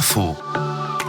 Info,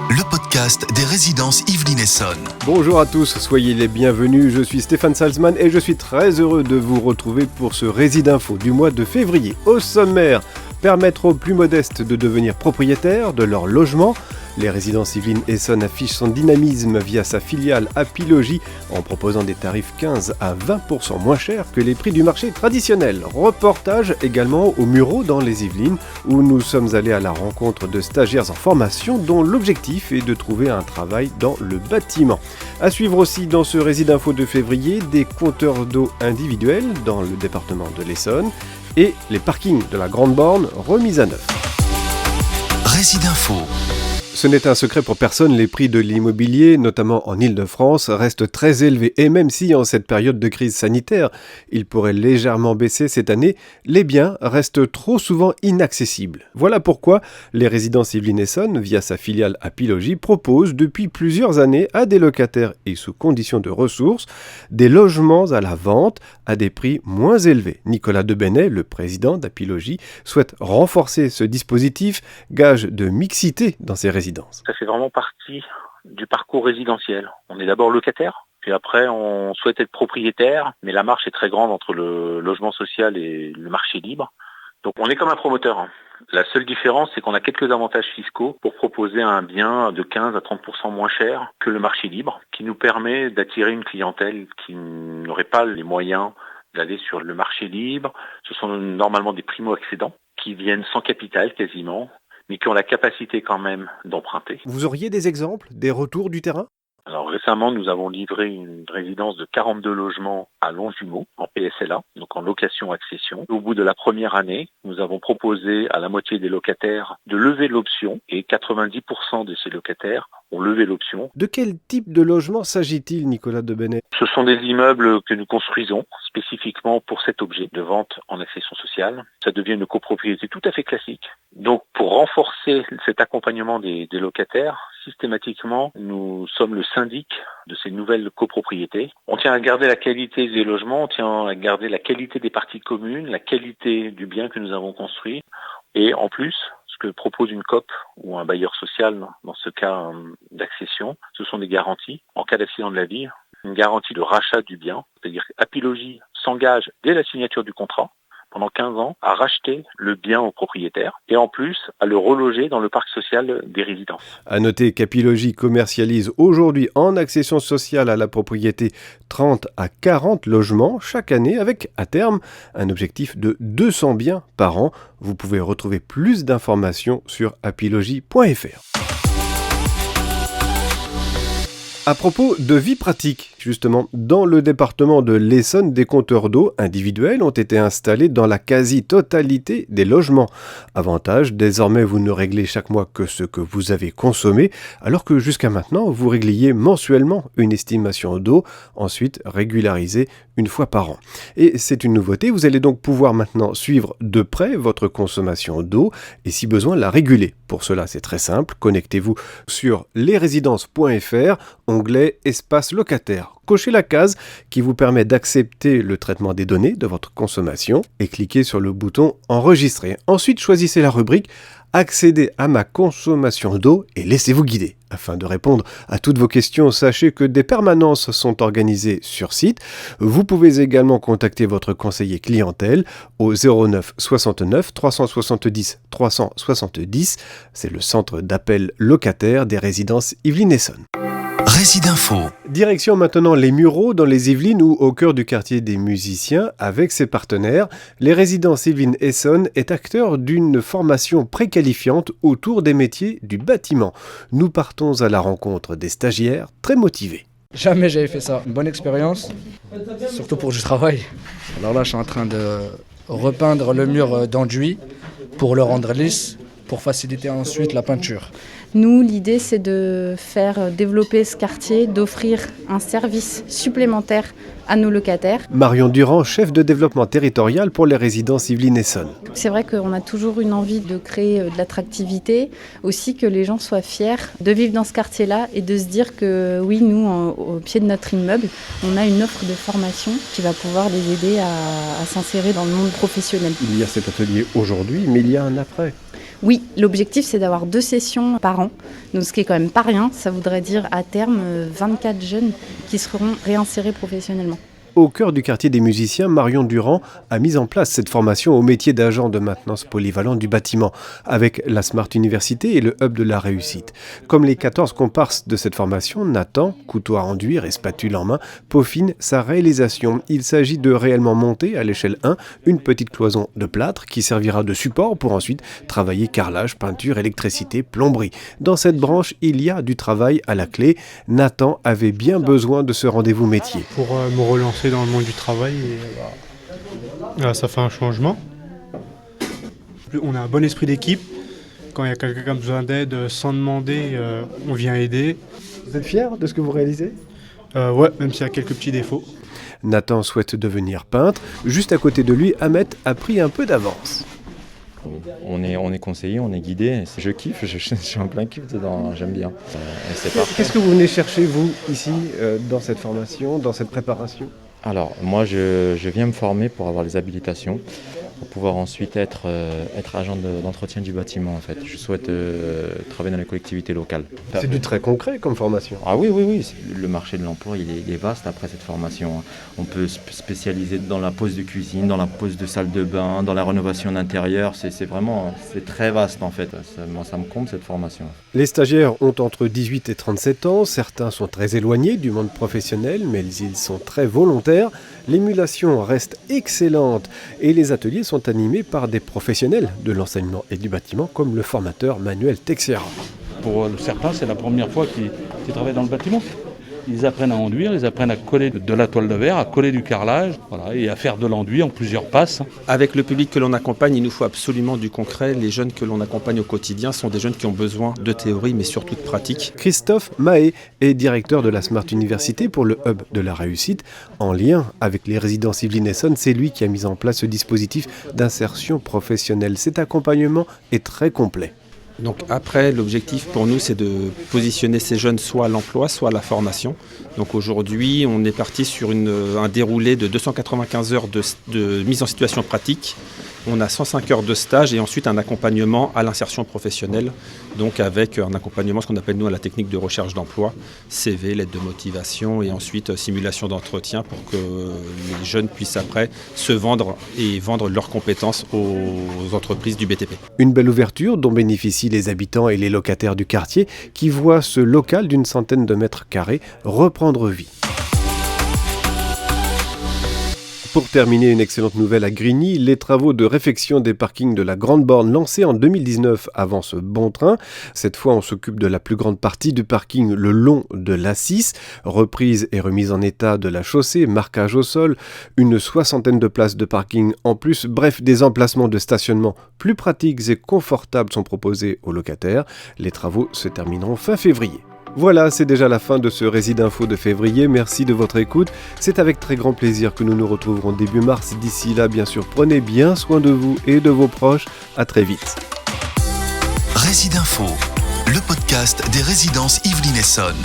le podcast des résidences Yvelines Essonnes. Bonjour à tous, soyez les bienvenus, je suis Stéphane Salzman et je suis très heureux de vous retrouver pour ce Résid'Info du mois de février. Au sommaire, permettre aux plus modestes de devenir propriétaires de leur logement. Les résidences Yvelines Essonnes affichent son dynamisme via sa filiale Apilogis en proposant des tarifs 15 à 20% moins chers que les prix du marché traditionnel. Reportage également au Mureau dans les Yvelines où nous sommes allés à la rencontre de stagiaires en formation dont l'objectif est de trouver un travail dans le bâtiment. À suivre aussi dans ce Résid'Info de février des compteurs d'eau individuels dans le département de l'Essonne et les parkings de la Grande Borne remis à neuf. Résid'Info. Ce n'est un secret pour personne, les prix de l'immobilier, notamment en Île-de-France, restent très élevés. Et même si, en cette période de crise sanitaire, ils pourraient légèrement baisser cette année, les biens restent trop souvent inaccessibles. Voilà pourquoi les résidences Yvelines Essonnes, via sa filiale Apilogis, proposent depuis plusieurs années à des locataires et sous conditions de ressources, des logements à la vente à des prix moins élevés. Nicolas Debenay, le président d'Apilogis, souhaite renforcer ce dispositif, gage de mixité dans ses résidences. Ça fait vraiment partie du parcours résidentiel. On est d'abord locataire, puis après on souhaite être propriétaire, mais la marche est très grande entre le logement social et le marché libre. Donc on est comme un promoteur. La seule différence, c'est qu'on a quelques avantages fiscaux pour proposer un bien de 15 à 30% moins cher que le marché libre, qui nous permet d'attirer une clientèle qui n'aurait pas les moyens d'aller sur le marché libre. Ce sont normalement des primo-accédants qui viennent sans capital quasiment, mais qui ont la capacité quand même d'emprunter. Vous auriez des exemples, des retours du terrain ? Alors récemment, nous avons livré une résidence de 42 logements à Longjumeau, en PSLA, donc en location-accession. Au bout de la première année, nous avons proposé à la moitié des locataires de lever l'option, et 90% de ces locataires ont levé l'option. De quel type de logement s'agit-il, Nicolas Debenay ? Ce sont des immeubles que nous construisons spécifiquement pour cet objet de vente en accession sociale. Ça devient une copropriété tout à fait classique. Donc pour renforcer cet accompagnement des locataires, systématiquement, nous sommes le syndic de ces nouvelles copropriétés. On tient à garder la qualité des logements, on tient à garder la qualité des parties communes, la qualité du bien que nous avons construit. Et en plus, ce que propose une COP ou un bailleur social, dans ce cas d'accession, ce sont des garanties en cas d'accident de la vie, une garantie de rachat du bien, c'est-à-dire qu'Apilogis s'engage dès la signature du contrat, pendant 15 ans, à racheter le bien au propriétaire et en plus à le reloger dans le parc social des résidences. À noter qu'Apilogis commercialise aujourd'hui en accession sociale à la propriété 30 à 40 logements chaque année avec, à terme, un objectif de 200 biens par an. Vous pouvez retrouver plus d'informations sur apilogis.fr. À propos de vie pratique, justement, dans le département de l'Essonne, des compteurs d'eau individuels ont été installés dans la quasi-totalité des logements. Avantage, désormais vous ne réglez chaque mois que ce que vous avez consommé, alors que jusqu'à maintenant vous régliez mensuellement une estimation d'eau, ensuite régularisée une fois par an. Et c'est une nouveauté, vous allez donc pouvoir maintenant suivre de près votre consommation d'eau et si besoin la réguler. Pour cela c'est très simple, connectez-vous sur lesrésidences.fr, onglet Espace locataire. Cochez la case qui vous permet d'accepter le traitement des données de votre consommation et cliquez sur le bouton Enregistrer. Ensuite, choisissez la rubrique Accédez à ma consommation d'eau et laissez-vous guider. Afin de répondre à toutes vos questions, sachez que des permanences sont organisées sur site. Vous pouvez également contacter votre conseiller clientèle au 09 69 370 370. C'est le centre d'appel locataire des résidences Yvelines Essonnes. Résid'Info. Direction maintenant les Mureaux dans les Yvelines ou au cœur du quartier des musiciens avec ses partenaires. Les résidences Yvelines Essonnes est acteur d'une formation préqualifiante autour des métiers du bâtiment. Nous partons à la rencontre des stagiaires très motivés. Jamais j'avais fait ça. Une bonne expérience, surtout pour du travail. Alors là, je suis en train de repeindre le mur d'enduit pour le rendre lisse, pour faciliter ensuite la peinture. Nous, l'idée, c'est de faire développer ce quartier, d'offrir un service supplémentaire à nos locataires. Marion Durand, chef de développement territorial pour les résidences Yvelines Essonnes. C'est vrai qu'on a toujours une envie de créer de l'attractivité, aussi que les gens soient fiers de vivre dans ce quartier-là et de se dire que oui, nous, au pied de notre immeuble, on a une offre de formation qui va pouvoir les aider à s'insérer dans le monde professionnel. Il y a cet atelier aujourd'hui, mais il y a un après. Oui, l'objectif c'est d'avoir 2 sessions par an, donc ce qui est quand même pas rien. Ça voudrait dire à terme 24 jeunes qui seront réinsérés professionnellement. Au cœur du quartier des musiciens, Marion Durand a mis en place cette formation au métier d'agent de maintenance polyvalent du bâtiment, avec la Smart Université et le Hub de la réussite. Comme les 14 comparses de cette formation, Nathan, couteau à enduire et spatule en main, peaufine sa réalisation. Il s'agit de réellement monter à l'échelle 1 une petite cloison de plâtre qui servira de support pour ensuite travailler carrelage, peinture, électricité, plomberie. Dans cette branche, il y a du travail à la clé. Nathan avait bien besoin de ce rendez-vous métier. Pour me relancer dans le monde du travail et ça fait un changement. On a un bon esprit d'équipe. Quand il y a quelqu'un qui a besoin d'aide, sans demander, on vient aider. Vous êtes fier de ce que vous réalisez ? Ouais, même s'il y a quelques petits défauts. Nathan souhaite devenir peintre. Juste à côté de lui, Ahmet a pris un peu d'avance. On est conseillé, on est guidé. Je kiffe, je suis en plein kiff dedans, j'aime bien. C'est parfait. Qu'est-ce que vous venez chercher, vous, ici, dans cette formation, dans cette préparation ? Alors, moi, je viens me former pour avoir les habilitations, pour pouvoir ensuite être agent d'entretien du bâtiment, en fait. Je souhaite travailler dans les collectivités locales. C'est du très concret comme formation. Ah oui. Le marché de l'emploi, il est vaste après cette formation. On peut se spécialiser dans la pose de cuisine, dans la pose de salle de bain, dans la rénovation d'intérieur. C'est très vaste, en fait. Ça me comble, cette formation. Les stagiaires ont entre 18 et 37 ans. Certains sont très éloignés du monde professionnel, mais ils sont très volontaires. L'émulation reste excellente et les ateliers sont animés par des professionnels de l'enseignement et du bâtiment comme le formateur Manuel Texiera. Pour certains, c'est la première fois qu'ils travaillent dans le bâtiment. Ils apprennent à enduire, ils apprennent à coller de la toile de verre, à coller du carrelage, et à faire de l'enduit en plusieurs passes. Avec le public que l'on accompagne, il nous faut absolument du concret. Les jeunes que l'on accompagne au quotidien sont des jeunes qui ont besoin de théorie, mais surtout de pratique. Christophe Mahé est directeur de la Smart Université pour le Hub de la réussite. En lien avec les résidences Yvelines Essonne, c'est lui qui a mis en place ce dispositif d'insertion professionnelle. Cet accompagnement est très complet. Donc après, l'objectif pour nous, c'est de positionner ces jeunes soit à l'emploi, soit à la formation. Donc aujourd'hui, on est parti sur un déroulé de 295 heures de mise en situation pratique. On a 105 heures de stage et ensuite un accompagnement à l'insertion professionnelle, donc avec un accompagnement, ce qu'on appelle nous à la technique de recherche d'emploi, CV, lettre de motivation et ensuite simulation d'entretien pour que les jeunes puissent après se vendre et vendre leurs compétences aux entreprises du BTP. Une belle ouverture dont bénéficient les habitants et les locataires du quartier qui voient ce local d'une centaine de mètres carrés reprendre vie. Pour terminer, une excellente nouvelle à Grigny, les travaux de réfection des parkings de la Grande Borne lancés en 2019 avancent bon train. Cette fois, on s'occupe de la plus grande partie du parking le long de l'A6, reprise et remise en état de la chaussée, marquage au sol, une 60aine de places de parking en plus, bref, des emplacements de stationnement plus pratiques et confortables sont proposés aux locataires. Les travaux se termineront fin février. Voilà, c'est déjà la fin de ce Rési d'Info de février. Merci de votre écoute. C'est avec très grand plaisir que nous nous retrouverons début mars. D'ici là, bien sûr, prenez bien soin de vous et de vos proches. À très vite. Rési d'Info, le podcast des résidences Yvelines Essonne.